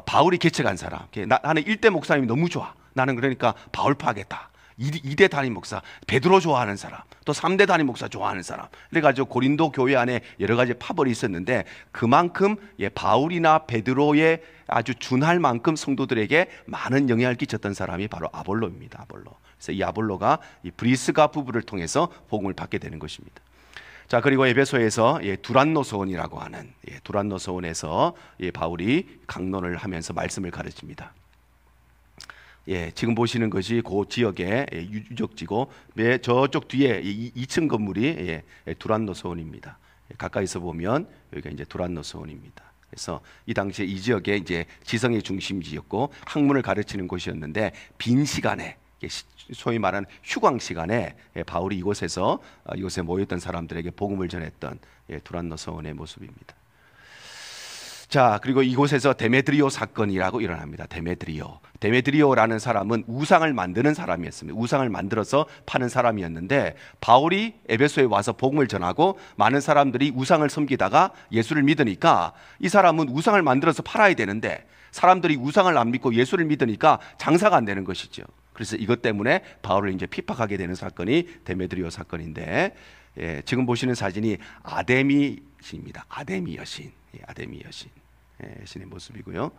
바울이 개척한 사람 나는 1대 목사님이 너무 좋아 나는 그러니까 바울파 하겠다 2대 담임 목사, 베드로 좋아하는 사람, 또 3대 담임 목사 좋아하는 사람. 그래가지고 고린도 교회 안에 여러 가지 파벌이 있었는데 그만큼 바울이나 베드로의 아주 준할 만큼 성도들에게 많은 영향을 끼쳤던 사람이 바로 아볼로입니다. 아볼로. 그래서 이 아볼로가 이 브리스가 부부를 통해서 복음을 받게 되는 것입니다. 자, 그리고 에베소에서 두란노 소원이라고 하는 두란노 소원에서 바울이 강론을 하면서 말씀을 가르칩니다. 지금 보시는 것이 그 지역의 유적지고 저쪽 뒤에 2층 건물이 두란노 소원입니다. 가까이서 보면 여기가 이제 두란노 소원입니다. 그래서 이 당시에 이 지역의 이제 지성의 중심지였고 학문을 가르치는 곳이었는데 빈 시간에 소위 말하는 휴강 시간에 바울이 이곳에서 이곳에 모였던 사람들에게 복음을 전했던 두란노 서원의 모습입니다. 자, 그리고 이곳에서 데메드리오 사건이라고 일어납니다. 데메드리오라는 사람은 우상을 만드는 사람이었습니다. 우상을 만들어서 파는 사람이었는데 바울이 에베소에 와서 복음을 전하고 많은 사람들이 우상을 섬기다가 예수를 믿으니까 이 사람은 우상을 만들어서 팔아야 되는데 사람들이 우상을 안 믿고 예수를 믿으니까 장사가 안 되는 것이죠. 그래서 이것 때문에 바울을 이제 핍박하게 되는 사건이 데메드리오 사건인데, 지금 보시는 사진이 아데미 신입니다. 아데미 여신, 아데미 여신 신의 모습이고요.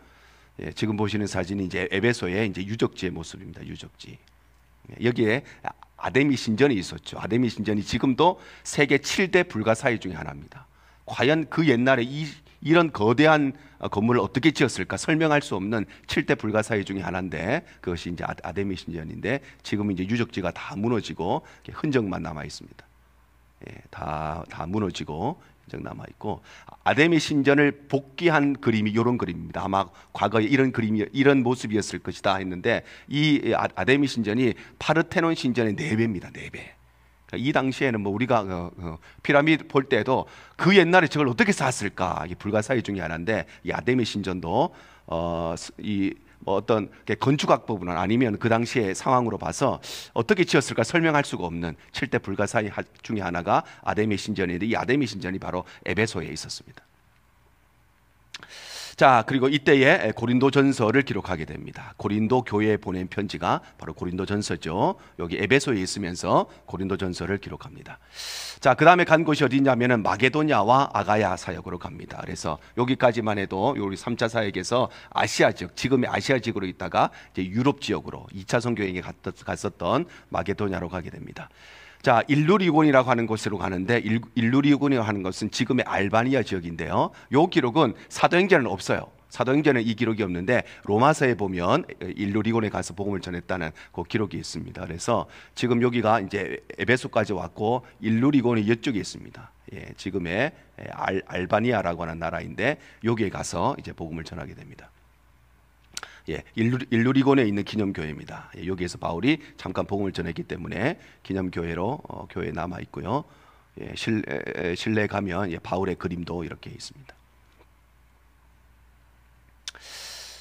지금 보시는 사진이 이제 에베소의 이제 유적지의 모습입니다. 유적지. 여기에 아데미 신전이 있었죠. 아데미 신전이 지금도 세계 7대 불가사의 중에 하나입니다. 과연 그 옛날에 이런 거대한 건물을 어떻게 지었을까 설명할 수 없는 7대 불가사의 중에 하나인데 그것이 이제 아데미 신전인데 지금 이제 유적지가 다 무너지고 흔적만 남아 있습니다. 다 무너지고 흔적 남아 있고 아데미 신전을 복귀한 그림이 이런 그림입니다. 아마 과거에 이런 모습이었을 것이다 했는데 이 아데미 신전이 파르테논 신전의 4배입니다. 4배. 이 당시에는 뭐 우리가 피라미드 볼 때도 그 옛날에 저걸 어떻게 쌓았을까 이게 불가사의 중에 하나인데 이 아데미 신전도 어떤 건축학법은 아니면 그 당시의 상황으로 봐서 어떻게 지었을까 설명할 수가 없는 7대 불가사의 중에 하나가 아데미 신전인데 이 아데미 신전이 바로 에베소에 있었습니다. 자, 그리고 이때에 고린도 전서를 기록하게 됩니다. 고린도 교회에 보낸 편지가 바로 고린도 전서죠. 여기 에베소에 있으면서 고린도 전서를 기록합니다. 자, 그 다음에 간 곳이 어디냐면은 마게도냐와 아가야 사역으로 갑니다. 그래서 여기까지만 해도 우리 3차 사역에서 아시아 지역, 지금의 아시아 지역으로 있다가 이제 유럽 지역으로 2차 선교행에 갔었던 마게도냐로 가게 됩니다. 자, 일루리곤이라고 하는 곳으로 가는데 일루리곤이라고 하는 것은 지금의 알바니아 지역인데요. 이 기록은 사도행전은 없어요. 사도행전은 이 기록이 없는데 로마서에 보면 일루리곤에 가서 복음을 전했다는 그 기록이 있습니다. 그래서 지금 여기가 이제 에베소까지 왔고 일루리곤이 이쪽에 있습니다. 지금의 알바니아라고 하는 나라인데 여기에 가서 이제 복음을 전하게 됩니다. 일루리곤에 있는 기념교회입니다. 여기에서 바울이 잠깐 복음을 전했기 때문에 기념교회로 교회에 남아 있고요. 실내에 가면 바울의 그림도 이렇게 있습니다.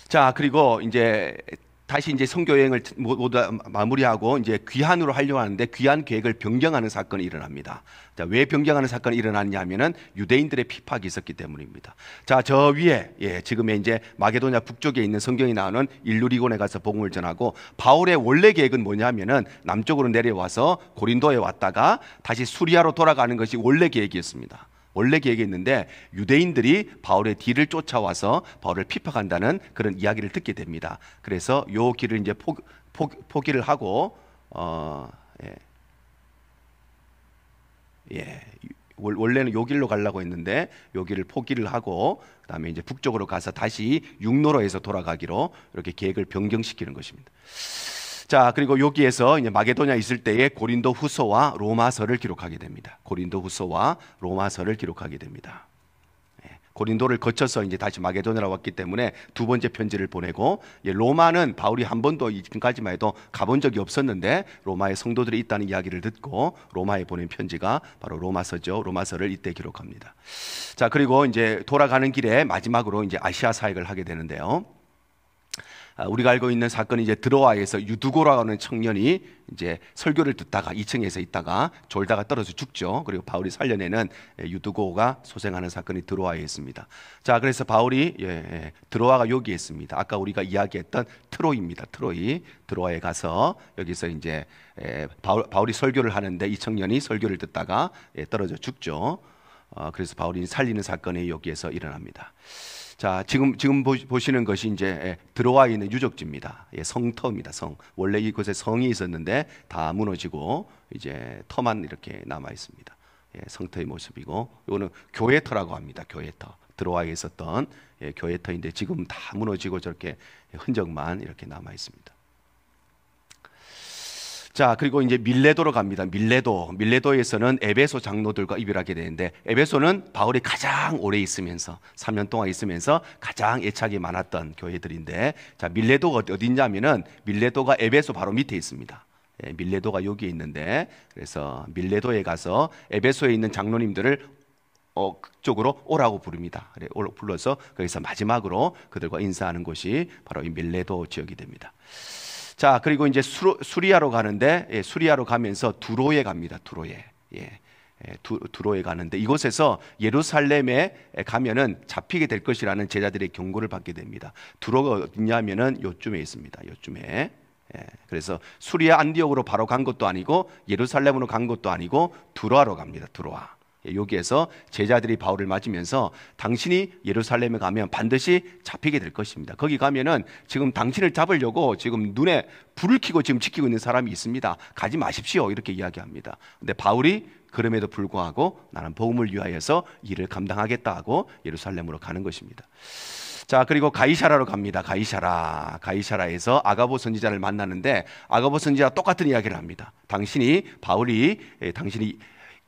자, 그리고 이제 다시 이제 선교 여행을 모두 마무리하고 이제 귀환으로 하려고 하는데 귀환 계획을 변경하는 사건이 일어납니다. 자, 왜 변경하는 사건이 일어났냐면은 유대인들의 핍박이 있었기 때문입니다. 자, 저 위에 지금의 이제 마게도냐 북쪽에 있는 성경이 나오는 일루리곤에 가서 복음을 전하고 바울의 원래 계획은 뭐냐면은 남쪽으로 내려와서 고린도에 왔다가 다시 수리아로 돌아가는 것이 원래 계획이었습니다. 원래 계획했는데 유대인들이 바울의 뒤를 쫓아와서 바울을 핍박한다는 그런 이야기를 듣게 됩니다. 그래서 요 길을 이제 포기를 하고 원래는 요 길로 가려고 했는데 요 길을 포기를 하고 그다음에 이제 북쪽으로 가서 다시 육로로 해서 돌아가기로 이렇게 계획을 변경시키는 것입니다. 자, 그리고 여기에서 이제 마게도냐 있을 때에 고린도 후서와 로마서를 기록하게 됩니다. 고린도 후서와 로마서를 기록하게 됩니다. 고린도를 거쳐서 이제 다시 마게도냐로 왔기 때문에 두 번째 편지를 보내고 로마는 바울이 한 번도 지금까지만 해도 가본 적이 없었는데 로마에 성도들이 있다는 이야기를 듣고 로마에 보낸 편지가 바로 로마서죠. 로마서를 이때 기록합니다. 자, 그리고 이제 돌아가는 길에 마지막으로 이제 아시아 사역을 하게 되는데요. 우리가 알고 있는 사건이 이제 드로아에서 유두고라고 하는 청년이 이제 설교를 듣다가 2층에서 있다가 졸다가 떨어져 죽죠. 그리고 바울이 살려내는 유두고가 소생하는 사건이 드로아에 있습니다. 자, 그래서 바울이 드로아가 여기에 있습니다. 아까 우리가 이야기했던 트로이입니다. 드로아에 가서 여기서 이제 바울이 설교를 하는데 이 청년이 설교를 듣다가 떨어져 죽죠. 그래서 바울이 살리는 사건이 여기에서 일어납니다. 자, 지금 보시는 것이 이제 드로아에 있는 유적지입니다. 성터입니다. 성. 원래 이곳에 성이 있었는데 다 무너지고 이제 터만 이렇게 남아 있습니다. 성터의 모습이고, 이거는 교회터라고 합니다. 교회터. 드로아에 있었던 교회터인데 지금 다 무너지고 저렇게 흔적만 이렇게 남아 있습니다. 자, 그리고 이제 밀레도로 갑니다. 밀레도에서는 에베소 장로들과 이별하게 되는데, 에베소는 바울이 가장 오래 있으면서 3년 동안 있으면서 가장 애착이 많았던 교회들인데, 자, 밀레도가 어디 있냐면은 밀레도가 에베소 바로 밑에 있습니다. 밀레도가 여기에 있는데, 그래서 밀레도에 가서 에베소에 있는 장로님들을 그쪽으로 오라고 부릅니다. 불러서 거기서 마지막으로 그들과 인사하는 곳이 바로 이 밀레도 지역이 됩니다. 자, 그리고 이제 수리아로 가는데, 수리아로 가면서 두로에 갑니다. 두로에 가는데, 이곳에서 예루살렘에 가면은 잡히게 될 것이라는 제자들의 경고를 받게 됩니다. 두로가 어디냐면은 요쯤에 있습니다. 요쯤에. 그래서 수리아 안디옥으로 바로 간 것도 아니고 예루살렘으로 간 것도 아니고 두로아로 갑니다. 두로아. 여기에서 제자들이 바울을 맞으면서 당신이 예루살렘에 가면 반드시 잡히게 될 것입니다. 거기 가면은 지금 당신을 잡으려고 지금 눈에 불을 켜고 지금 지키고 있는 사람이 있습니다. 가지 마십시오. 이렇게 이야기합니다. 근데 바울이 그럼에도 불구하고 나는 복음을 위하여서 일을 감당하겠다 하고 예루살렘으로 가는 것입니다. 자, 그리고 가이사라로 갑니다. 가이사라에서 아가보 선지자를 만나는데, 아가보 선지자가 똑같은 이야기를 합니다. 당신이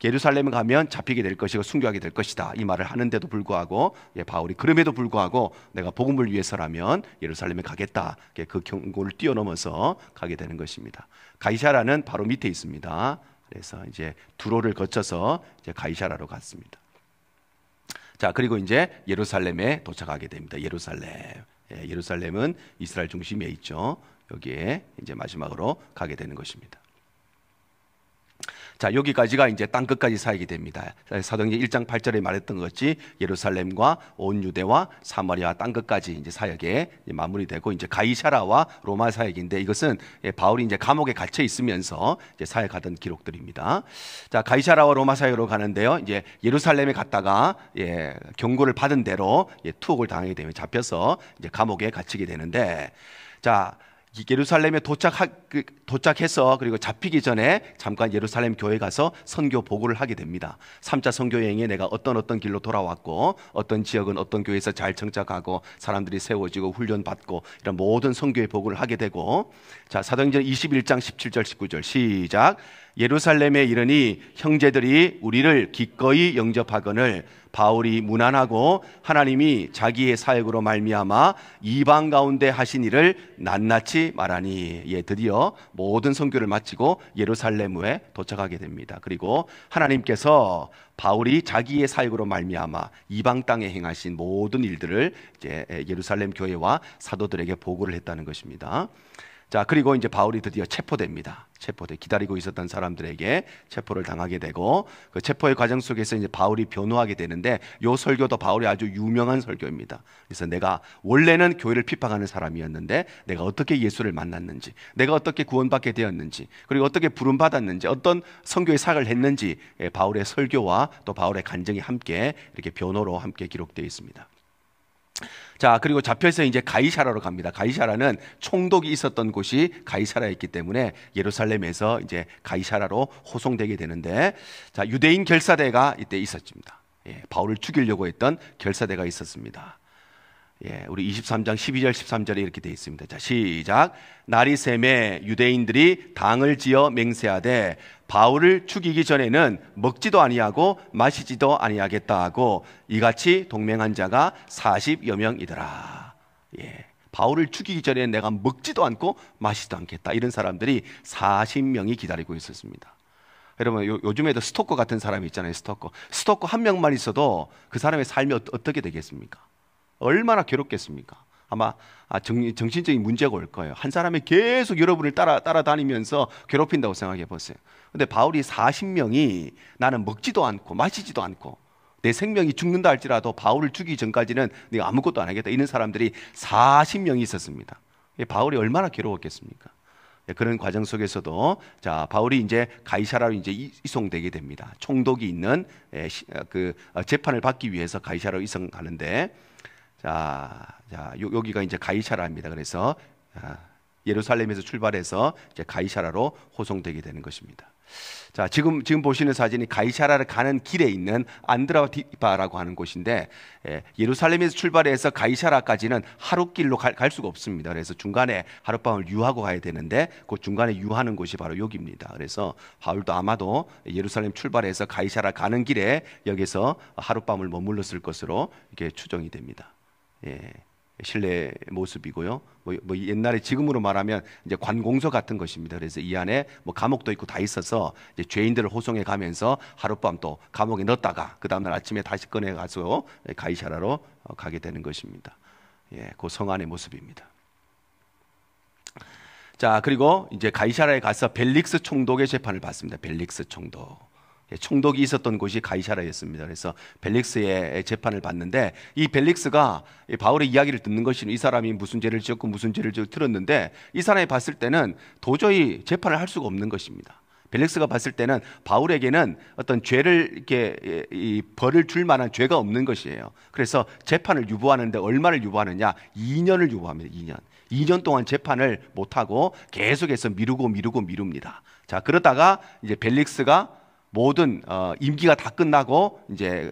예루살렘에 가면 잡히게 될 것이고 순교하게 될 것이다, 이 말을 하는데도 불구하고 바울이 그럼에도 불구하고 내가 복음을 위해서라면 예루살렘에 가겠다, 그 경고를 뛰어넘어서 가게 되는 것입니다. 가이사라는 바로 밑에 있습니다. 그래서 이제 두로를 거쳐서 이제 가이사라로 갔습니다. 자, 그리고 이제 예루살렘에 도착하게 됩니다. 예루살렘은 이스라엘 중심에 있죠. 여기에 이제 마지막으로 가게 되는 것입니다. 자, 여기까지가 이제 땅 끝까지 사역이 됩니다. 사도행전 1장 8절에 말했던 것 같이 예루살렘과 온 유대와 사마리아 땅 끝까지 이제 사역에 마무리되고, 이제 가이사라와 로마 사역인데, 이것은 바울이 이제 감옥에 갇혀 있으면서 이제 사역하던 기록들입니다. 자, 가이사라와 로마 사역으로 가는데요. 이제 예루살렘에 갔다가 경고를 받은 대로 투옥을 당하게 되면 잡혀서 이제 감옥에 갇히게 되는데, 자, 예루살렘에 도착해서 그리고 잡히기 전에 잠깐 예루살렘 교회 가서 선교 보고를 하게 됩니다. 3차 선교 여행에 내가 어떤 길로 돌아왔고, 어떤 지역은 어떤 교회에서 잘 정착하고 사람들이 세워지고 훈련받고, 이런 모든 선교의 보고를 하게 되고, 자, 사도행전 21장 17절 19절 시작. 예루살렘에 이르니 형제들이 우리를 기꺼이 영접하거늘 바울이 무난하고 하나님이 자기의 사역으로 말미암아 이방 가운데 하신 일을 낱낱이 말하니, 드디어 모든 선교를 마치고 예루살렘에 도착하게 됩니다. 그리고 하나님께서 바울이 자기의 사역으로 말미암아 이방 땅에 행하신 모든 일들을 이제 예루살렘 교회와 사도들에게 보고를 했다는 것입니다. 자, 그리고 이제 바울이 드디어 체포됩니다. 기다리고 있었던 사람들에게 체포를 당하게 되고, 그 체포의 과정 속에서 이제 바울이 변호하게 되는데, 이 설교도 바울이 아주 유명한 설교입니다. 그래서 내가 원래는 교회를 핍박하는 사람이었는데 내가 어떻게 예수를 만났는지, 내가 어떻게 구원받게 되었는지, 그리고 어떻게 부름 받았는지, 어떤 선교의 사역을 했는지, 바울의 설교와 또 바울의 간증이 함께 이렇게 변호로 함께 기록되어 있습니다. 자, 그리고 잡혀서 이제 가이사라로 갑니다. 가이사라는 총독이 있었던 곳이 가이사라였기 때문에 예루살렘에서 이제 가이사라로 호송되게 되는데, 자, 유대인 결사대가 이때 있었습니다. 바울을 죽이려고 했던 결사대가 있었습니다. 우리 23장 12절 13절에 이렇게 되어 있습니다. 자, 시작. 날이 새매 유대인들이 당을 지어 맹세하되 바울을 죽이기 전에는 먹지도 아니하고 마시지도 아니하겠다 하고 이같이 동맹한 자가 40여 명이더라. 바울을 죽이기 전에 내가 먹지도 않고 마시지도 않겠다, 이런 사람들이 40명이 기다리고 있었습니다. 여러분, 요즘에도 스토커 같은 사람이 있잖아요. 스토커 한 명만 있어도 그 사람의 삶이 어떻게 되겠습니까? 얼마나 괴롭겠습니까? 아마 정신적인 문제가 올 거예요. 한 사람이 계속 여러분을 따라다니면서 괴롭힌다고 생각해 보세요. 근데 바울이 40명이 나는 먹지도 않고 마시지도 않고 내 생명이 죽는다 할지라도 바울을 죽이기 전까지는 내가 아무것도 안 하겠다, 이런 사람들이 40명이 있었습니다. 바울이 얼마나 괴로웠겠습니까? 그런 과정 속에서도 자, 바울이 이제 가이사라로 이제 이송되게 됩니다. 총독이 있는 재판을 받기 위해서 가이사라로 이송하는데, 여기가 이제 가이사라입니다. 그래서 예루살렘에서 출발해서 이제 가이사라로 호송되게 되는 것입니다. 자, 지금 보시는 사진이 가이사라를 가는 길에 있는 안드라디바라고 하는 곳인데, 예루살렘에서 출발해서 가이사라까지는 하루길로 갈 수가 없습니다. 그래서 중간에 하룻밤을 유하고 가야 되는데, 그 중간에 유하는 곳이 바로 여기입니다. 그래서 바울도 아마도 예루살렘 출발해서 가이사라 가는 길에 여기서 하룻밤을 머물렀을 것으로 이렇게 추정이 됩니다. 실내 모습이고요. 뭐 옛날에 지금으로 말하면 이제 관공서 같은 것입니다. 그래서 이 안에 뭐 감옥도 있고 다 있어서 이제 죄인들을 호송해 가면서 하룻밤 또 감옥에 넣었다가 그 다음날 아침에 다시 꺼내 가서 가이사라로 가게 되는 것입니다. 그 성 안의 모습입니다. 자, 그리고 이제 가이사라에 가서 벨릭스 총독의 재판을 받습니다. 벨릭스 총독. 총독이 있었던 곳이 가이사라였습니다. 그래서 벨릭스의 재판을 받는데, 이 벨릭스가 바울의 이야기를 듣는 것이, 이 사람이 무슨 죄를 지었고 무슨 죄를 지었고 들었는데, 이 사람이 봤을 때는 도저히 재판을 할 수가 없는 것입니다. 벨릭스가 봤을 때는 바울에게는 어떤 죄를 이렇게 벌을 줄 만한 죄가 없는 것이에요. 그래서 재판을 유보하는데 얼마를 유보하느냐? 2년을 유보합니다. 2년 동안 재판을 못하고 계속해서 미룹니다. 자, 그러다가 이제 벨릭스가 모든 임기가 다 끝나고 이제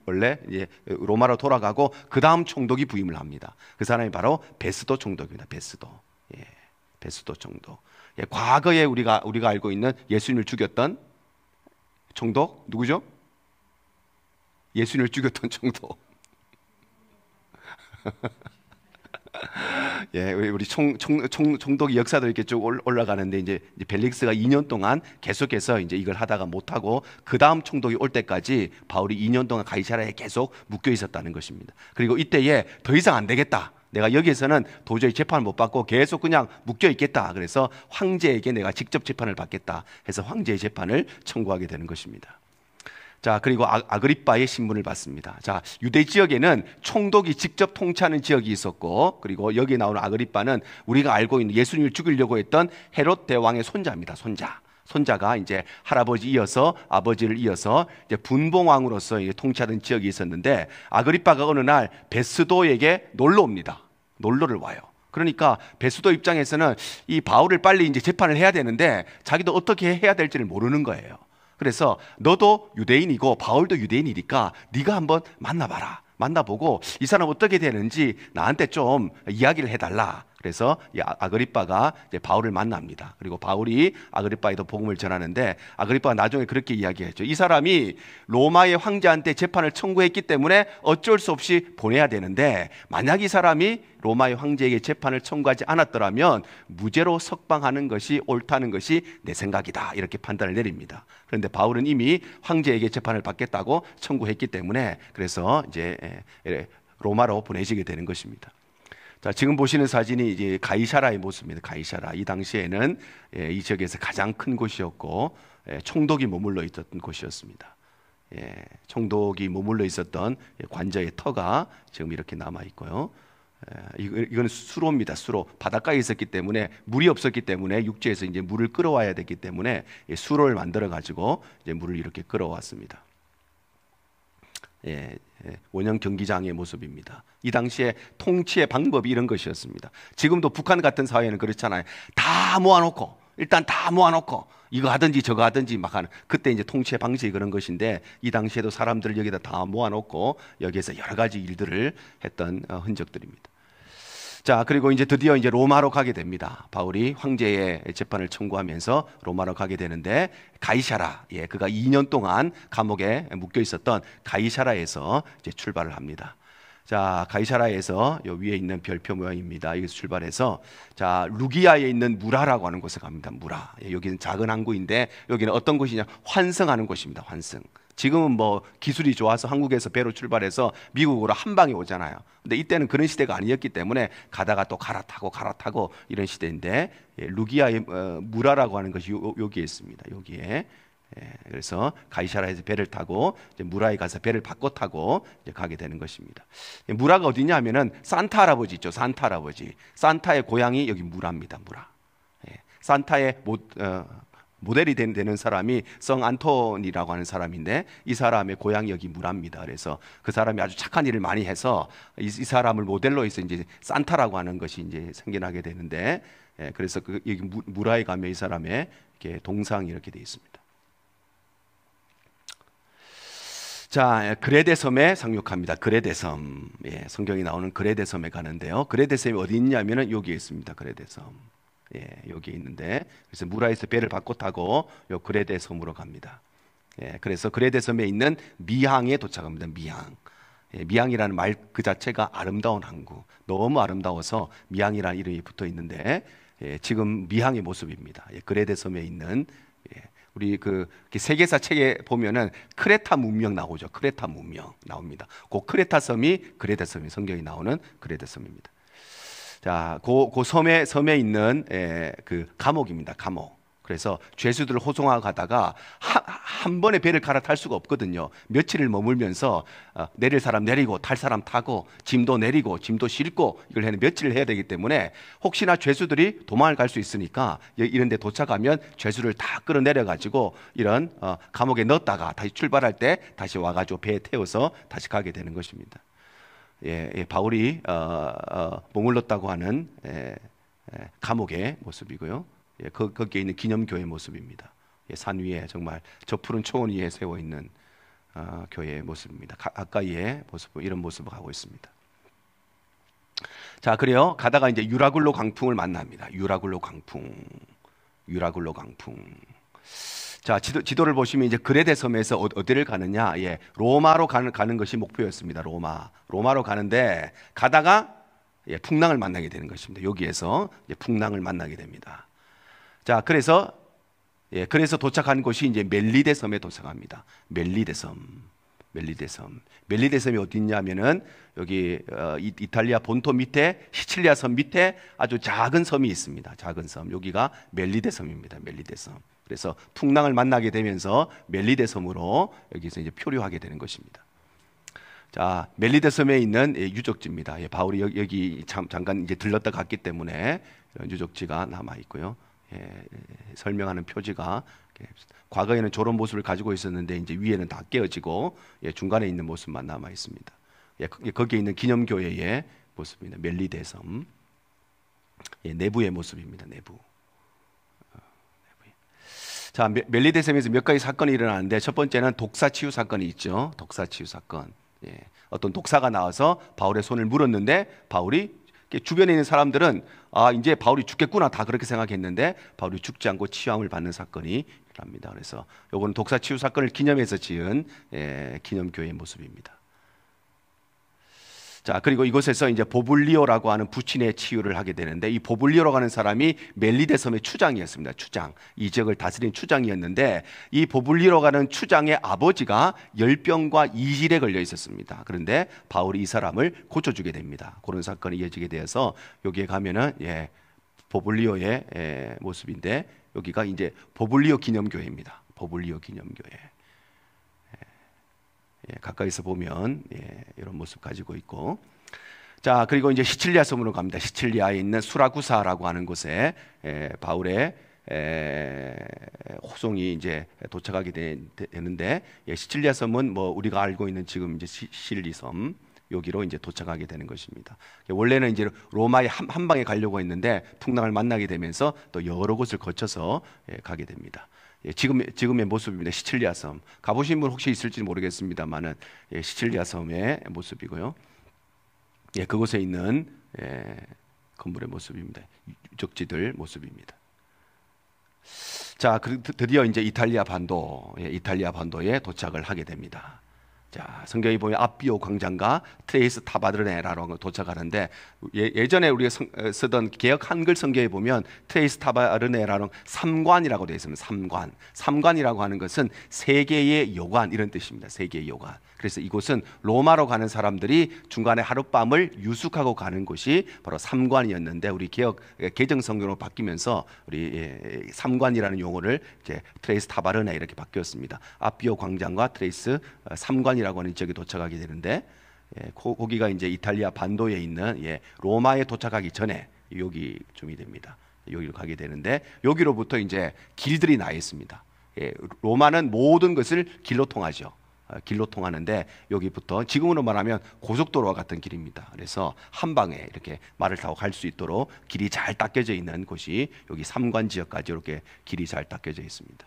원래 이제 로마로 돌아가고 그 다음 총독이 부임을 합니다. 그 사람이 바로 베스도 총독입니다. 베스도 총독. 과거에 우리가 알고 있는 예수님을 죽였던 총독 누구죠? 예수님을 죽였던 총독. 우리 총독의 역사도 이렇게 쭉 올라가는데, 이제 벨릭스가 2년 동안 계속해서 이제 이걸 하다가 못하고 그 다음 총독이 올 때까지 바울이 2년 동안 가이사라에 계속 묶여 있었다는 것입니다. 그리고 이때에 더 이상 안 되겠다, 내가 여기에서는 도저히 재판을 못 받고 계속 그냥 묶여 있겠다, 그래서 황제에게 내가 직접 재판을 받겠다 해서 황제의 재판을 청구하게 되는 것입니다. 자, 그리고 아그리빠의 신문을 받습니다. 자, 유대 지역에는 총독이 직접 통치하는 지역이 있었고, 그리고 여기에 나오는 아그리빠는 우리가 알고 있는 예수님을 죽이려고 했던 헤롯 대왕의 손자입니다. 손자가 이제 할아버지 이어서 아버지를 이어서 이제 분봉왕으로서 통치하던 지역이 있었는데, 아그리빠가 어느 날 베스도에게 놀러를 와요. 그러니까 베스도 입장에서는 이 바울을 빨리 이제 재판을 해야 되는데 자기도 어떻게 해야 될지를 모르는 거예요. 그래서 너도 유대인이고 바울도 유대인이니까 네가 한번 만나보고 이 사람 어떻게 되는지 나한테 좀 이야기를 해달라. 그래서 아그리빠가 이제 바울을 만납니다. 그리고 바울이 아그리빠에도 복음을 전하는데, 아그리빠가 나중에 그렇게 이야기했죠. 이 사람이 로마의 황제한테 재판을 청구했기 때문에 어쩔 수 없이 보내야 되는데, 만약 이 사람이 로마의 황제에게 재판을 청구하지 않았더라면 무죄로 석방하는 것이 옳다는 것이 내 생각이다, 이렇게 판단을 내립니다. 그런데 바울은 이미 황제에게 재판을 받겠다고 청구했기 때문에, 그래서 이제 로마로 보내지게 되는 것입니다. 자, 지금 보시는 사진이 이제 가이사라의 모습입니다. 가이사라. 이 당시에는 이 지역에서 가장 큰 곳이었고, 총독이 머물러 있었던 곳이었습니다. 총독이 머물러 있었던 관저의 터가 지금 이렇게 남아 있고요. 이거는 수로입니다. 수로. 바닷가에 있었기 때문에, 물이 없었기 때문에 육지에서 이제 물을 끌어와야 됐기 때문에 수로를 만들어 가지고 이제 물을 이렇게 끌어왔습니다. 원형 경기장의 모습입니다. 이 당시에 통치의 방법이 이런 것이었습니다. 지금도 북한 같은 사회는 그렇잖아요. 일단 다 모아놓고 이거 하든지 저거 하든지 막 하는, 그때 이제 통치의 방식이 그런 것인데, 이 당시에도 사람들을 여기다 다 모아놓고 여기에서 여러 가지 일들을 했던 흔적들입니다. 자, 그리고 이제 드디어 이제 로마로 가게 됩니다. 바울이 황제의 재판을 청구하면서 로마로 가게 되는데, 가이사라, 그가 2년 동안 감옥에 묶여 있었던 가이사라에서 이제 출발을 합니다. 자, 가이사라에서 요 위에 있는 별표 모양입니다. 여기서 출발해서 자, 루기아에 있는 무라라고 하는 곳에 갑니다. 무라. 여기는 작은 항구인데 여기는 어떤 곳이냐? 환승하는 곳입니다. 환승. 지금은 뭐 기술이 좋아서 한국에서 배로 출발해서 미국으로 한 방에 오잖아요. 근데 이때는 그런 시대가 아니었기 때문에 가다가 또 갈아타고 이런 시대인데, 루기아의 무라라고 하는 것이 여기에 있습니다. 여기에. 그래서 가이사라에서 배를 타고 이제 무라에 가서 배를 바꿔 타고 이제 가게 되는 것입니다. 무라가 어디냐 하면은 산타 할아버지 있죠. 산타 할아버지. 산타의 고향이 여기 무라입니다. 무라. 산타의 모델이 되는 사람이 성 안토니라고 하는 사람인데, 이 사람의 고향이 여기 무라입니다. 그래서 그 사람이 아주 착한 일을 많이 해서 이 사람을 모델로 해서 이제 산타라고 하는 것이 이제 생겨나게 되는데, 그래서 여기 무라에 가면 이 사람의 이렇게 동상이 이렇게 되어 있습니다. 자, 그레데 섬에 상륙합니다. 그레데 섬. 성경이 나오는 그레데 섬에 가는데요. 그레데 섬이 어디 있냐면은 여기에 있습니다. 그레데 섬. 여기에 있는데, 그래서 무라에서 배를 바꿔 타고 요 그레데 섬으로 갑니다. 그래서 그레데 섬에 있는 미항에 도착합니다. 미항. 미항이라는 말 그 자체가 아름다운 항구. 너무 아름다워서 미항이라는 이름이 붙어 있는데, 지금 미항의 모습입니다. 그레데 섬에 있는, 우리 그 세계사 책에 보면은 크레타 문명 나오죠. 크레타 문명 나옵니다. 그 크레타 섬이 그레데 섬이 성경이 나오는 그레데 섬입니다. 자, 그 섬에 있는 그 감옥입니다. 감옥. 그래서 죄수들을 호송하고 가다가 한 번에 배를 갈아탈 수가 없거든요. 며칠을 머물면서 내릴 사람 내리고 탈 사람 타고 짐도 내리고 짐도 싣고 이걸 해는 며칠을 해야 되기 때문에, 혹시나 죄수들이 도망을 갈 수 있으니까 이런 데 도착하면 죄수를 다 끌어내려 가지고 이런 감옥에 넣었다가 다시 출발할 때 다시 와가지고 배에 태워서 다시 가게 되는 것입니다. 바울이 머물렀다고 하는 감옥의 모습이고요. 거기에 있는 기념교회 모습입니다. 산 위에 정말 저 푸른 초원 위에 세워 있는 교회의 모습입니다. 가까이의 모습, 이런 모습을 하고 있습니다. 자, 그래요. 가다가 이제 유라굴로 강풍을 만납니다. 유라굴로 강풍. 자, 지도를 보시면 이제 그레데 섬에서 어디를 가느냐? 로마로 가는 것이 목표였습니다. 로마로 가는데, 가다가 풍랑을 만나게 되는 것입니다. 여기에서 풍랑을 만나게 됩니다. 자, 그래서 도착한 곳이 이제 멜리데 섬에 도착합니다. 멜리데 섬이 어디 있냐면은 여기 이탈리아 본토 밑에 시칠리아 섬 밑에 아주 작은 섬이 있습니다. 작은 섬. 여기가 멜리데 섬입니다. 멜리데 섬. 그래서 풍랑을 만나게 되면서 멜리데 섬으로 여기서 이제 표류하게 되는 것입니다. 자, 멜리데 섬에 있는 유적지입니다. 바울이 여기 잠깐 이제 들렀다 갔기 때문에 이런 유적지가 남아 있고요. 설명하는 표지가 과거에는 저런 모습을 가지고 있었는데 이제 위에는 다 깨어지고 중간에 있는 모습만 남아 있습니다. 거기에 있는 기념교회의 모습입니다. 멜리데 섬. 내부의 모습입니다. 내부. 자, 멜리데 섬에서 몇 가지 사건이 일어나는데, 첫 번째는 독사치유 사건이 있죠. 독사치유 사건. 어떤 독사가 나와서 바울의 손을 물었는데, 바울이 주변에 있는 사람들은 이제 바울이 죽겠구나 다 그렇게 생각했는데, 바울이 죽지 않고 치유함을 받는 사건이 일어납니다. 그래서 요거는 독사치유 사건을 기념해서 지은 기념교회의 모습입니다. 자, 그리고 이곳에서 이제 보블리오라고 하는 부친의 치유를 하게 되는데, 이 보블리오라고 하는 사람이 멜리데 섬의 추장이었습니다. 추장. 이 지역을 다스린 추장이었는데, 이 보블리오라고 하는 추장의 아버지가 열병과 이질에 걸려 있었습니다. 그런데 바울이 이 사람을 고쳐주게 됩니다. 그런 사건이 이어지게 되어서 여기에 가면은 보블리오의 모습인데, 여기가 이제 보블리오 기념교회입니다. 보블리오 기념교회. 가까이서 보면 이런 모습 가지고 있고, 자, 그리고 이제 시칠리아 섬으로 갑니다. 시칠리아에 있는 수라구사라고 하는 곳에 바울의 호송이 이제 도착하게 되는데, 시칠리아 섬은 뭐 우리가 알고 있는 지금 이제 시실리 섬, 여기로 이제 도착하게 되는 것입니다. 원래는 이제 로마에 한 방에 가려고 했는데 풍랑을 만나게 되면서 또 여러 곳을 거쳐서 가게 됩니다. 지금의 모습입니다. 시칠리아 섬. 가보신 분 혹시 있을지 모르겠습니다만은 시칠리아 섬의 모습이고요. 그곳에 있는 건물의 모습입니다. 유적지들 모습입니다. 자, 드디어 이제 이탈리아 반도에 도착을 하게 됩니다. 자, 성경에 보면 아비오 광장과 트레이스 타바르네라로 도착하는데 예전에 우리가 쓰던 개역 한글 성경에 보면 트레이스 타바르네라는 삼관이라고 되어 있습니다. 삼관이라고 하는 것은 세계의 요관 이런 뜻입니다. 세계의 요관. 그래서 이곳은 로마로 가는 사람들이 중간에 하룻밤을 유숙하고 가는 곳이 바로 삼관이었는데 우리 개정 성경으로 바뀌면서 우리 삼관이라는 용어를 이제 트레이스 타바르네 이렇게 바뀌었습니다. 아비오 광장과 트레이스 삼관이라고 하는 지역에 도착하게 되는데 거기가 이제 이탈리아 반도에 있는 로마에 도착하기 전에 여기쯤이 됩니다. 여기로 가게 되는데 여기로부터 이제 길들이 나 있습니다. 로마는 모든 것을 길로 통하죠. 길로 통하는데 여기부터 지금으로 말하면 고속도로와 같은 길입니다. 그래서 한 방에 이렇게 말을 타고 갈 수 있도록 길이 잘 닦여져 있는 곳이 여기 삼관 지역까지 이렇게 길이 잘 닦여져 있습니다.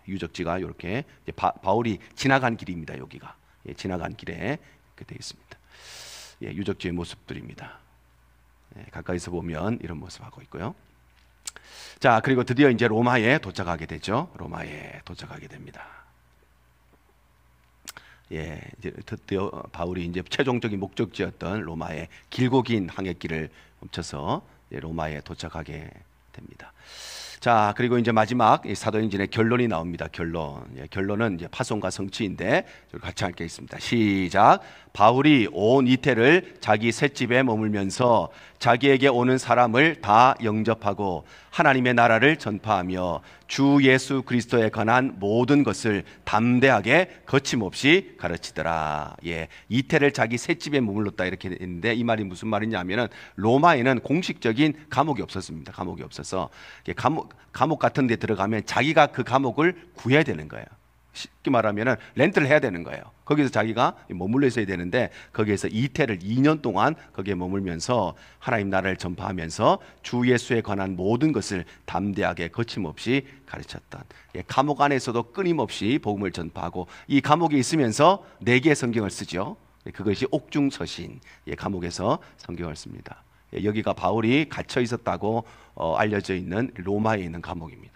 유적지가 이렇게 바울이 지나간 길입니다. 여기가 지나간 길에 이렇게 되어 있습니다. 유적지의 모습들입니다. 가까이서 보면 이런 모습하고 있고요. 자, 그리고 드디어 이제 로마에 도착하게 되죠. 로마에 도착하게 됩니다. 이제 드디어 바울이 이제 최종적인 목적지였던 로마의 길고 긴 항해길을 멈춰서 로마에 도착하게 됩니다. 자, 그리고 이제 마지막 사도행전의 결론이 나옵니다. 결론은 이제 파송과 성취인데 같이 함께 있습니다. 시작. 바울이 온 이태를 자기 셋집에 머물면서 자기에게 오는 사람을 다 영접하고 하나님의 나라를 전파하며 주 예수 그리스도에 관한 모든 것을 담대하게 거침없이 가르치더라. 이태를 자기 셋집에 머물렀다 이렇게 했는데 이 말이 무슨 말이냐면은 로마에는 공식적인 감옥이 없었습니다. 감옥이 없어서 감옥 같은 데 들어가면 자기가 그 감옥을 구해야 되는 거예요. 쉽게 말하면 렌트를 해야 되는 거예요. 거기서 자기가 머물러 있어야 되는데 거기에서 이태를 2년 동안 거기에 머물면서 하나님 나라를 전파하면서 주 예수에 관한 모든 것을 담대하게 거침없이 가르쳤던, 감옥 안에서도 끊임없이 복음을 전파하고 이 감옥에 있으면서 4개의 성경을 쓰죠. 그것이 옥중서신, 감옥에서 성경을 씁니다. 여기가 바울이 갇혀 있었다고 알려져 있는 로마에 있는 감옥입니다.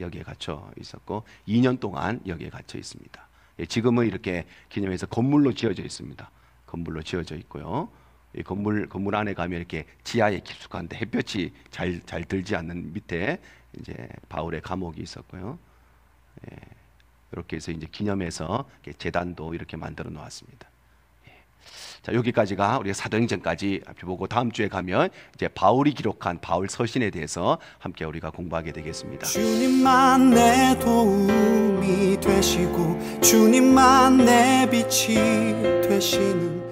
여기에 갇혀 있었고 2년 동안 여기에 갇혀 있습니다. 지금은 이렇게 기념해서 건물로 지어져 있습니다. 건물로 지어져 있고요. 이 건물 안에 가면 이렇게 지하에 깊숙한데 햇볕이 잘 들지 않는 밑에 이제 바울의 감옥이 있었고요. 이렇게 해서 이제 기념해서 제단도 이렇게 만들어 놓았습니다. 자, 여기까지가 우리가 사도행전까지 보고 다음 주에 가면 이제 바울이 기록한 바울 서신에 대해서 함께 우리가 공부하게 되겠습니다. 주님만 내 도움이 되시고 주님만 내 빛이 되시는